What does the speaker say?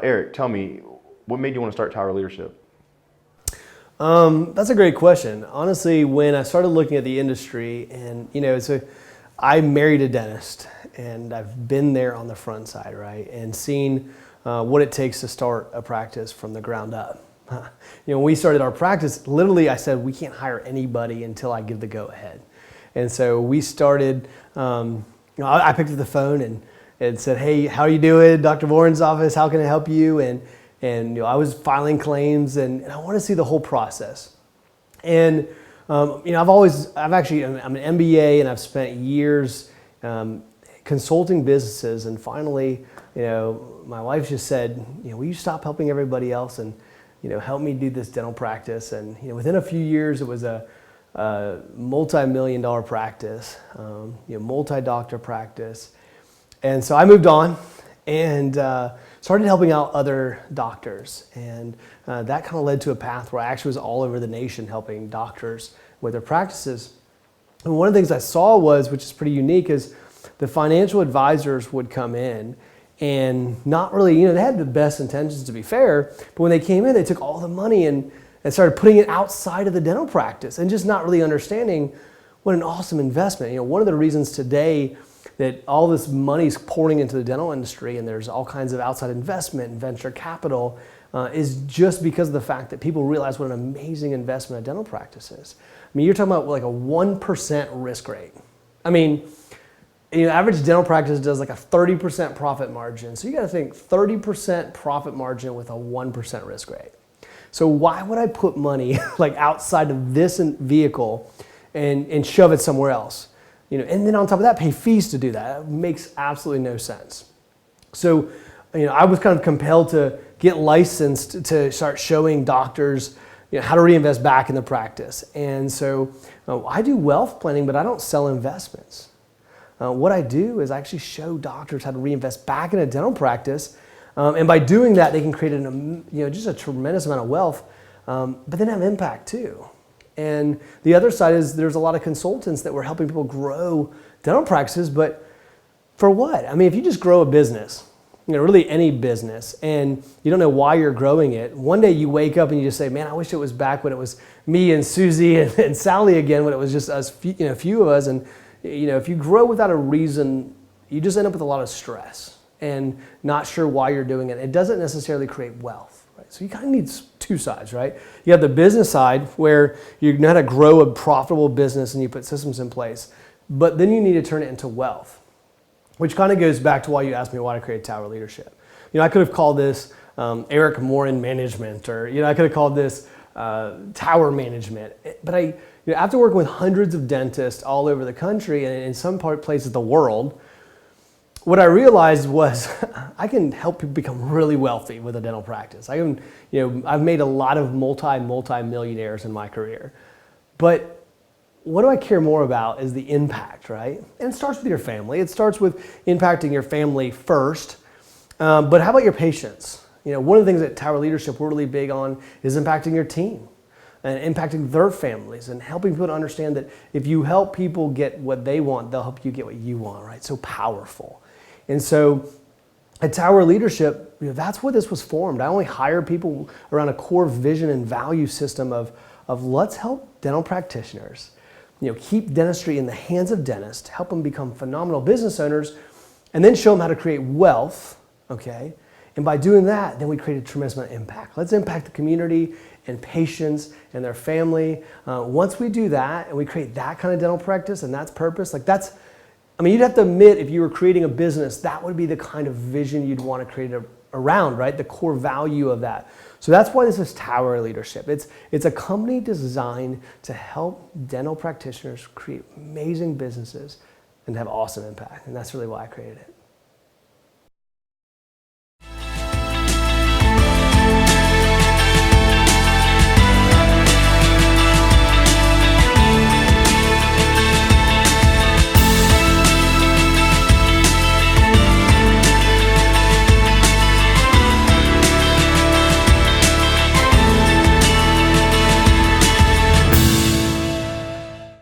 Eric, tell me, what made you want to start Tower Leadership? That's a great question. Honestly, when I started looking at the industry, and I married a dentist, and I've been there on the front side, right, and seen what it takes to start a practice from the ground up. When we started our practice, literally, I said we can't hire anybody until I give the go ahead, and so we started. I picked up the phone and said, "Hey, how are you doing? Dr. Warren's office. How can I help you?" And I was filing claims, and I want to see the whole process. And I'm an MBA, and I've spent years consulting businesses. And finally, my wife just said, "Will you stop helping everybody else and help me do this dental practice?" And within a few years, it was a multi-million-dollar practice, multi-doctor practice. And so I moved on and started helping out other doctors. And that kind of led to a path where I actually was all over the nation helping doctors with their practices. And one of the things I saw which is pretty unique, is the financial advisors would come in and not really, they had the best intentions, to be fair, but when they came in, they took all the money and started putting it outside of the dental practice and just not really understanding what an awesome investment. One of the reasons today that all this money's pouring into the dental industry and there's all kinds of outside investment and venture capital is just because of the fact that people realize what an amazing investment a dental practice is. You're talking about like a 1% risk rate. Average dental practice does like a 30% profit margin. So you got to think 30% profit margin with a 1% risk rate. So why would I put money like outside of this vehicle and shove it somewhere else? And then on top of that, pay fees to do that. It makes absolutely no sense. So, I was kind of compelled to get licensed to start showing doctors, how to reinvest back in the practice. And so I do wealth planning, but I don't sell investments. What I do is I actually show doctors how to reinvest back in a dental practice. And by doing that, they can create just a tremendous amount of wealth, but then have impact too. And the other side is there's a lot of consultants that were helping people grow dental practices, but for what? If you just grow a business, really any business, and you don't know why you're growing it, one day you wake up and you just say, "Man, I wish it was back when it was me and Susie and Sally again, when it was just us, few of us." And if you grow without a reason, you just end up with a lot of stress and not sure why you're doing it. It doesn't necessarily create wealth. So you kind of need two sides, right? You have the business side where you know how to grow a profitable business and you put systems in place, but then you need to turn it into wealth, which kind of goes back to why you asked me why to create Tower Leadership. I could have called this Eric Morin Management, or I could have called this Tower Management. But after working with hundreds of dentists all over the country and in some places of the world, what I realized was I can help people become really wealthy with a dental practice. I've made a lot of multi-millionaires in my career. But what do I care more about is the impact, right? And it starts with your family. It starts with impacting your family first. But how about your patients? One of the things that Tower Leadership we're really big on is impacting your team and impacting their families and helping people to understand that if you help people get what they want, they'll help you get what you want, right? So powerful. And so at Tower Leadership, that's what this was formed. I only hire people around a core vision and value system of let's help dental practitioners, keep dentistry in the hands of dentists, help them become phenomenal business owners, and then show them how to create wealth, okay? And by doing that, then we create a tremendous amount of impact. Let's impact the community and patients and their family. Once we do that and we create that kind of dental practice and that's purpose, you'd have to admit if you were creating a business, that would be the kind of vision you'd want to create around, right? The core value of that. So that's why this is Tower Leadership. It's a company designed to help dental practitioners create amazing businesses and have awesome impact. And that's really why I created it.